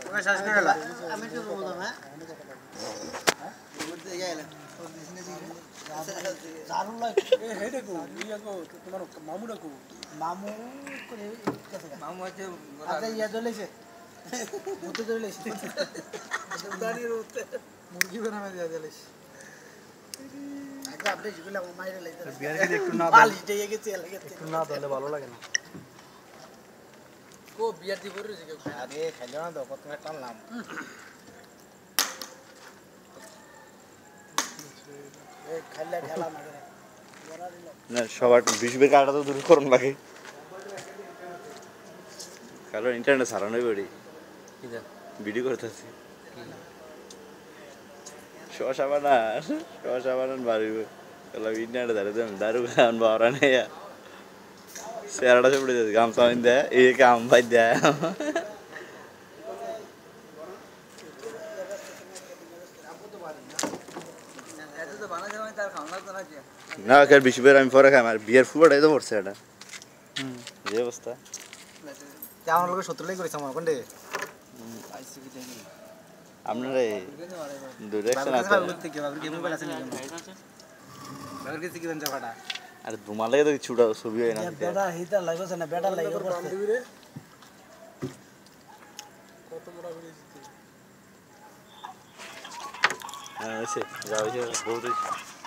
ওকে শেষ করে গেলা আমি একটু বললাম হ্যাঁ বলতে গেলাম দারুণ লাগে এ হেডে কো ইয়া কো তোমার মামুটা কো মামু করে মামু আছে আচ্ছা ইয়া চলেছে মুতে চলেছে দাঁড়িয়ে রোতে মুরগি বানামে দিয়া চলেছে আচ্ছা আপনি যেগুলা মাইরে লাইতে বিয়ার কি একটু না বালিশ দিয়ে গেছে একটু না দিলে ভালো লাগে না কো বিয়ার দি করে যে আরে খাইলো না তো কত টানলাম এই খাইলে ঢালা না করে না সবার বিশবের কাটা তো দূর করুন লাগে কারণ ইন্টারনেট সারানোই বেড়ি ভিডিও করতেছি শশা বানান বাড়িব ইন্টারনেট দাঁড়িয়ে দারু খান বাবা নেই চেহারাটা চপড়ে যাচ্ছে গামছা দেয় এই কাম ভাই দেয় না কার বিশবের আমি পরে খাই আর বিয়ার ফুয়াটাই তো পড়ছে এটা যে অবস্থা আমার লোক 70 লাই করেছে আমার কোনডে আপনারে ডিরেকশন আছে বাগর গেছে কি বন্ধ ফাটা আরে ধুমালে তো ছুটা ছবি হয় না বেটা হিটা লাগছে না বেটা লাগবে করতে কত বড় ভিডিও হ্যাঁ হয়েছে যা হয়েছে বহুত হয়েছে